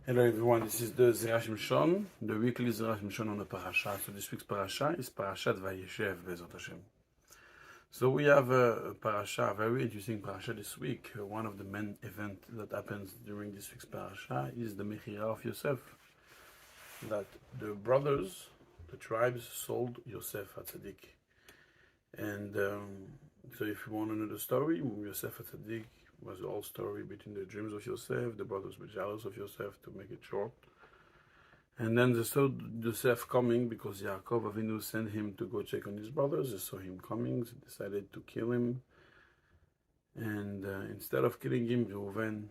Hello everyone, this is the Zera Shimshon, the weekly Zera Shimshon on the parasha. So this week's parasha is Parashat Vayeshev, Bezat Hashem. So we have a parasha, a very interesting parasha this week. One of the main events that happens during this week's parasha is the Mechira of Yosef. That the brothers, the tribes, sold Yosef HaTzadik. And so if you want to know the story, Yosef HaTzadik was the whole story between the dreams of Yosef. The brothers were jealous of Yosef, to make it short. And then they saw Yosef coming because Yaakov Avinu sent him to go check on his brothers. They saw him coming, so they decided to kill him. And instead of killing him, Reuven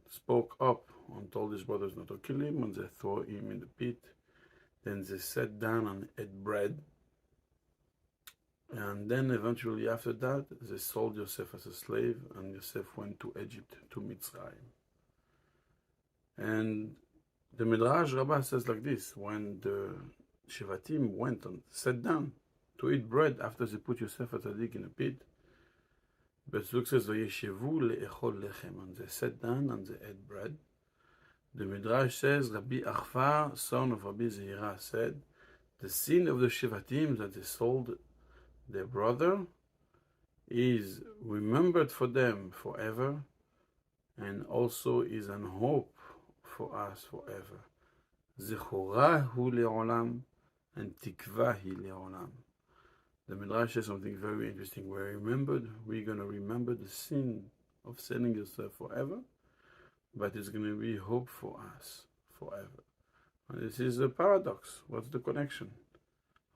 spoke up and told his brothers not to kill him, and they threw him in the pit. Then they sat down and ate bread. And then eventually after that, they sold Yosef as a slave, and Yosef went to Egypt, to Mitzrayim. And the Midrash Rabbah says like this: when the Shevatim went and sat down to eat bread after they put Yosef HaTzadik in a pit, Besuk says, Vayeshev le'echol lechem, and they sat down and they ate bread. The Midrash says, Rabbi Achvar, son of Rabbi Zera, said, the sin of the Shevatim that they sold their brother is remembered for them forever, and also is an hope for us forever. Zechorah hu le'olam, and tikvah hi le'olam. The Midrash says something very interesting. We're going to remember the sin of selling yourself forever, but it's going to be hope for us forever. And this is a paradox. What's the connection?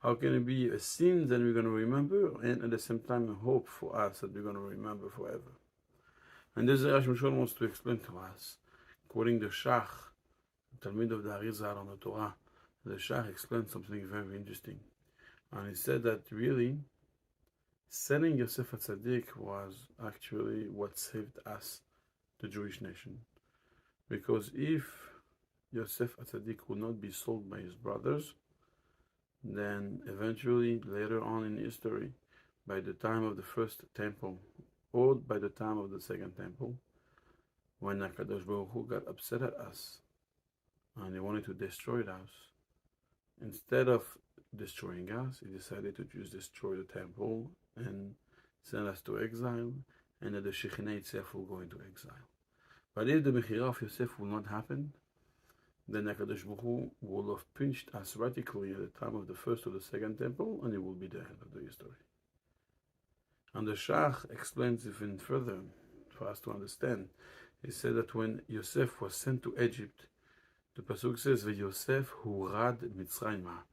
How can it be a sin that we're going to remember, and at the same time a hope for us that we're going to remember forever? And this Zera Shimshon wants to explain to us, quoting the Shach, the Talmid of the Ariel on the Torah. The Shach explained something very interesting. And he said that really, selling Yosef HaTzadik was actually what saved us, the Jewish nation. Because if Yosef HaTzadik would not be sold by his brothers, then eventually, later on in history, by the time of the first temple, or by the time of the second temple, when HaKadosh Baruch Hu got upset at us, and he wanted to destroy us, instead of destroying us, he decided to just destroy the temple and send us to exile, and that the Shekhinah itself will go into exile. But if the Mechira of Yosef will not happen, then HaKadosh Baruch Hu will have pinched us radically at the time of the first or the second temple, and it will be the end of the history. And the Shach explains even further for us to understand. He said that when Yosef was sent to Egypt, the Pasuk says, Vayosef hurad Mitzrayma,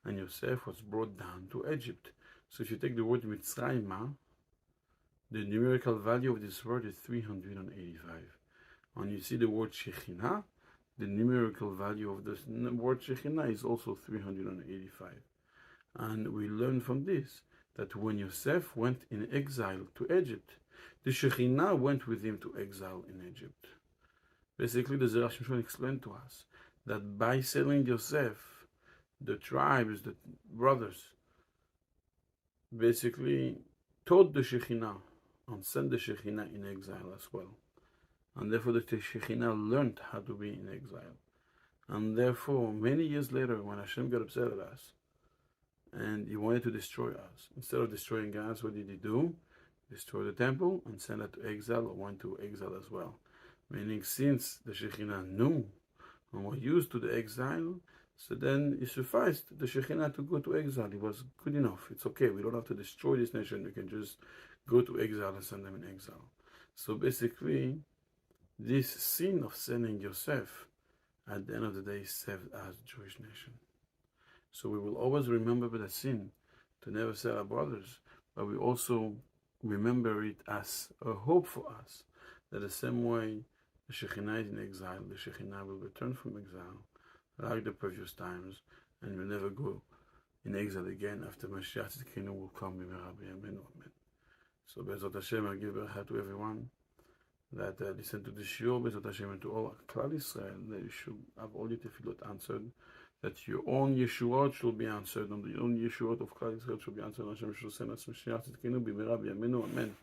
and Yosef was brought down to Egypt. So if you take the word Mitzrayma, the numerical value of this word is 385. And you see the word Shekhinah, the numerical value of this word Shekhinah is also 385. And we learn from this that when Yosef went in exile to Egypt, the Shekhinah went with him to exile in Egypt. Basically, the Zera Shimshon explained to us that by selling Yosef, the tribes, the brothers, basically taught the Shekhinah and sent the Shekhinah in exile as well. And therefore the Shekhinah learned how to be in exile. And therefore, many years later, when Hashem got upset at us, and he wanted to destroy us, instead of destroying us, what did he do? Destroy the temple and send it to exile, or went to exile as well. Meaning, since the Shekhinah knew and were used to the exile, so then it sufficed the Shekhinah to go to exile. It was good enough. It's okay. We don't have to destroy this nation. We can just go to exile and send them in exile. So basically, this sin of sending Yosef, at the end of the day, saved us, Jewish nation. So we will always remember that sin, to never sell our brothers, but we also remember it as a hope for us, that the same way the Shekhinah is in exile, the Shekhinah will return from exile, like the previous times, and will never go in exile again after Mashiach Tzidkenu will come. Amen. So Bezat Hashem, I give bracha to everyone that listen to the shiur, Bezat Hashem, and to all Klal Israel, that you should have all your tefillot answered, that your own Yeshuot should be answered, and the own Yeshuot of Klal Israel should be answered, and Hashem should send us Mashiach Tzidkenu b'mehera b'yameinu. Amen.